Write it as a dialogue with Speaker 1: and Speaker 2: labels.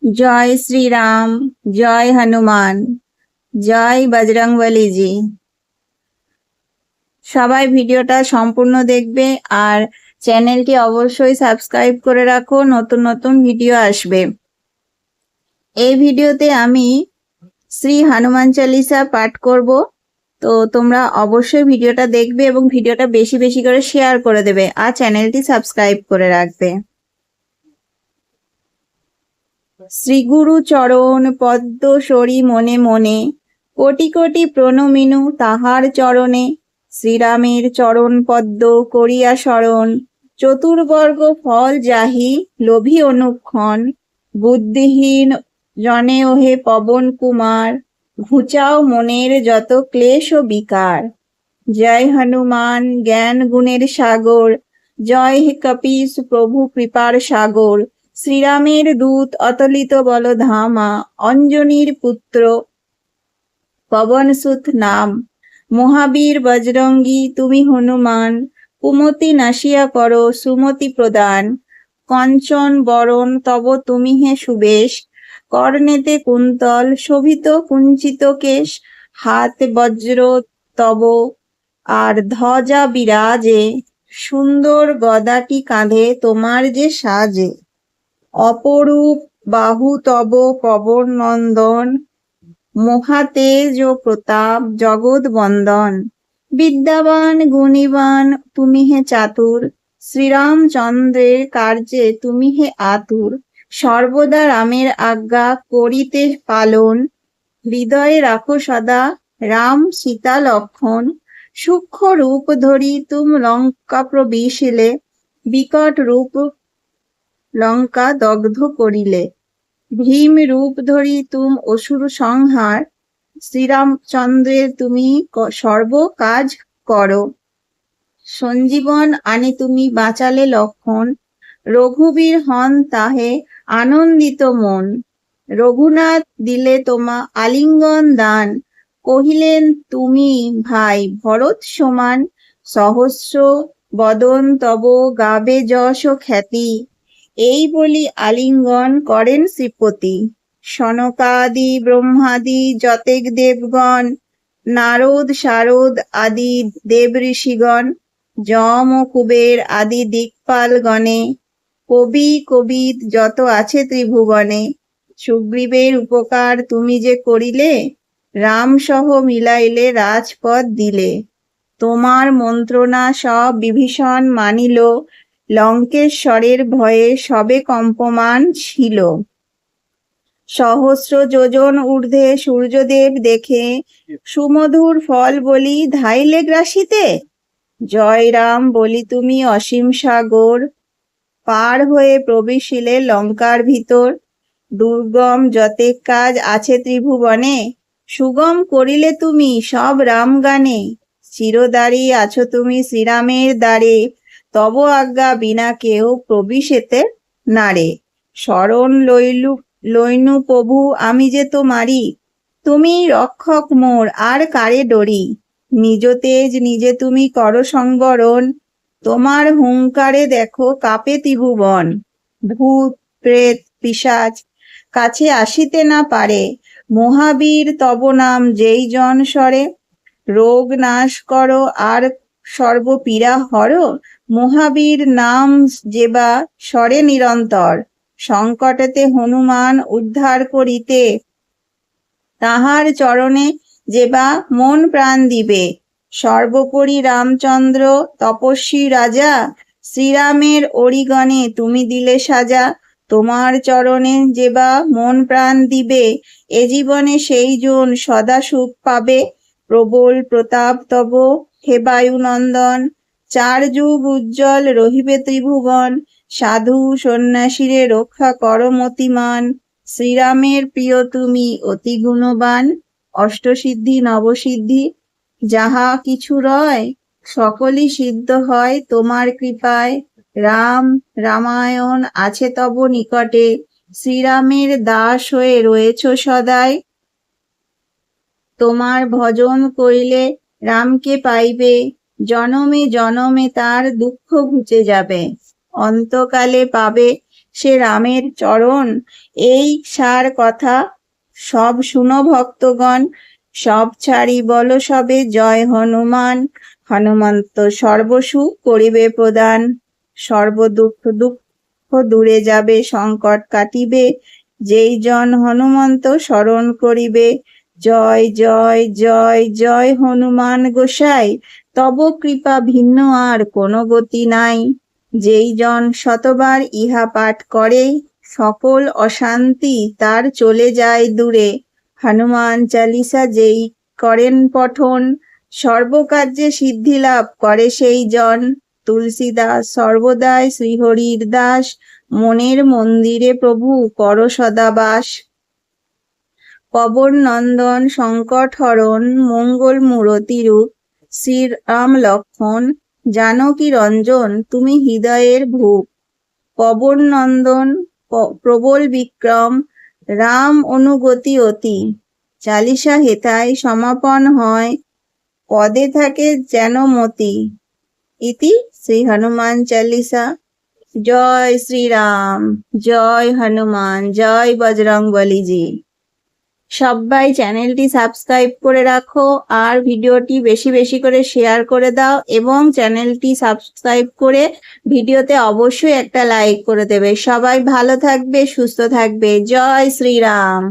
Speaker 1: জয় শ্রীরাম, জয় হনুমান, জয় বজরংবলী জি। সবাই ভিডিওটা সম্পূর্ণ দেখবে আর চ্যানেলটি অবশ্যই সাবস্ক্রাইব করে রাখো, নতুন নতুন ভিডিও আসবে। এই ভিডিওতে আমি শ্রী হনুমান চালিসা পাঠ করব, তো তোমরা অবশ্যই ভিডিওটা দেখবে এবং ভিডিওটা বেশি বেশি করে শেয়ার করে দেবে আর চ্যানেলটি সাবস্ক্রাইব করে রাখবে। শ্রী গুরু চরণ পদ্ম সরি মনে মনে, কোটি কোটি প্রণমিনু তাহার চরণে। শ্রীরামের চরণ পদ্ম করিয়া শরণ, চতুর্বর্গ ফল যাহি লোভী অনুক্ষণ। বুদ্ধিহীন জনে ওহে পবন কুমার, ঘুচাও মনের যত ক্লেশ ও বিকার। জয় হনুমান জ্ঞান গুণের সাগর, জয় হে কপীশ প্রভু কৃপার সাগর। শ্রীরামের দূত অতলিত বল ধামা, অঞ্জনীর পুত্র পবনসুত নাম। মহাবীর বজরঙ্গী তুমি হনুমান, কুমতি নাশিয়া করো সুমতি প্রদান। কঞ্চন বরণ তব তুমি হে সুবেশ, কর্ণেতে কুন্তল শোভিত কুঞ্চিত কেশ। হাত বজ্র তব আর ধ্বজা বিরাজে, সুন্দর গদাটি কাঁধে তোমার যে সাজে। অপরূপ বাহু তব পবন নন্দন, মহাতেজ ও প্রতাপ জগৎ বন্দন। বিদ্যাবান গুণীবান তুমি হে চাতুর, শ্রীরামচন্দ্রের কার্যে তুমি হে আতুর। সর্বদা রামের আজ্ঞা করিতে পালন, হৃদয়ে রাখো সদা রাম সীতা লক্ষণ। সূক্ষ্ম রূপ ধরি তুম লঙ্কা প্রবিশিলে, বিকট রূপ লঙ্কা দগ্ধ করিলে। ভীম রূপ ধরি তুম অসুর সংহার, শ্রীরামচন্দ্রের তুমি সর্ব কাজ করো। সঞ্জীবন আনি তুমি বাঁচালে লক্ষণ, রঘুবীর হন তাহে আনন্দিত মন। রঘুনাথ দিলে তোমা আলিঙ্গন দান, কহিলেন তুমি ভাই ভরত সমান। সহস্র বদন তব গাবে যশ ও খ্যাতি, এই বলি আলিঙ্গন করেন শ্রীপতি। সনকাদি ব্রহ্মাদি যতেক দেবগণ, নারদ শারদ আদি দেব ঋষিগণ। যম ও কুবের আদি দিকপাল গণে, কবি কবিদ যত আছে ত্রিভুবনে। সুগ্রীবের উপকার তুমি যে করিলে, রাম সহ মিলাইলে রাজপদ দিলে। তোমার মন্ত্রণা সব বিভীষণ মানিল, লঙ্কেশ্বরের ভয়ে সবে কম্পমান ছিল। সহস্র যোজন ঊর্ধ্বে সূর্যদেব দেখে, সুমধুর ফল বলি ধাইলে গ্রাসিতে। জয় রাম বলি তুমি অসীম সাগর, পার হয়ে প্রবেশিলে লঙ্কার ভিতর। দুর্গম যতেক কাজ আছে ত্রিভুবনে, সুগম করিলে তুমি সব রাম গানে। চিরদারি আছো তুমি শ্রীরামের দ্বারে, তব আজ্ঞা বিনা কেউ প্রবিশেতে নারে। শরণ লইনু প্রভু আমি যে তোমারি, তুমি রক্ষক মোর আর কারে ডরি। নিজ তেজ নিজে তুমি করো সংবরণ, তোমার হুঙ্কারে দেখো কাঁপে ত্রিভুবন। ভূত প্রেত পিশাচ কাছে আসিতে না পারে, মহাবীর তব নাম যেই জন স্বরে। রোগ নাশ করো আর সর্বপীড়া হরো, মহাবীর নাম যেবা স্বরে নিরন্তর। সংকটেতে হনুমান উদ্ধার করিতে, তাহার চরণে যেবা মন প্রাণ দিবে। সর্বোপরি রামচন্দ্র তপস্বী রাজা, শ্রীরামের অরিগণে তুমি দিলে সাজা। তোমার চরণে যেবা মন প্রাণ দিবে, এ জীবনে সেই জন সদা সুখ পাবে। প্রবল প্রতাপ তব হে বায়ুনন্দন, চার যুগ উজ্জ্বল রহিবে ত্রিভুবন। সাধু সন্ন্যাসীরে রক্ষা করো মতিমান, শ্রীরামের প্রিয় তুমি অতি গুণবান। অষ্টসিদ্ধি নবসিদ্ধি যাহা কিছু রয়, সকলই সিদ্ধ হয় তোমার কৃপায়। রাম রামায়ণ আছে তব নিকটে, শ্রীরামের দাস হয়ে রয়েছ সদাই। তোমার ভজন করিলে রামকে পাইবে, জনমে জনমে তার দুঃখ ঘুচে যাবে। অন্তকালে পাবে সে রামের চরণ। এই সার কথা সব শুনো ভক্তগণ, সব ছাড়ি বলো সবে জয় হনুমান। হনুমন্ত সর্বসুখ করিবে প্রদান, সর্বদুঃখ দুঃখ দূরে যাবে, সংকট কাটিবে, যেই জন হনুমন্ত স্মরণ করিবে। জয় জয় জয় জয় হনুমান গোসাই, তব কৃপা ভিন্ন আর কোনো গতি নাই। যেই জন শতবার ইহা পাঠ করে, সকল অশান্তি তার চলে যায় দূরে। হনুমান চালিসা যেই করেন পঠন, সর্বকার্যে সিদ্ধি লাভ করে সেই জন। তুলসীদাস সর্বদাই শ্রীহরির দাস, মনের মন্দিরে প্রভু কর সদা বাস। পবন নন্দন সংকট হরণ, মঙ্গল মূরতি রূপ, শ্রীরাম লক্ষ্মণ জানকী রঞ্জন, তুমি হৃদয়ের ভূপ। পবন নন্দন প্রবল বিক্রম, রাম অনুগতি অতি, চালিসা হেতায় সমাপন হয়, পদে থাকে যেন মতি। ইতি শ্রী হনুমান চালিসা। জয় শ্রীরাম, জয় হনুমান, জয় বজরংবলী জি। সবাই চ্যানেলটি সাবস্ক্রাইব করে রাখো, আর ভিডিওটি বেশি বেশি করে শেয়ার করে দাও, এবং চ্যানেলটি সাবস্ক্রাইব করে ভিডিওতে অবশ্যই একটা লাইক করে দেবে। সবাই ভালো থাকবে, সুস্থ থাকবে। জয় শ্রীরাম।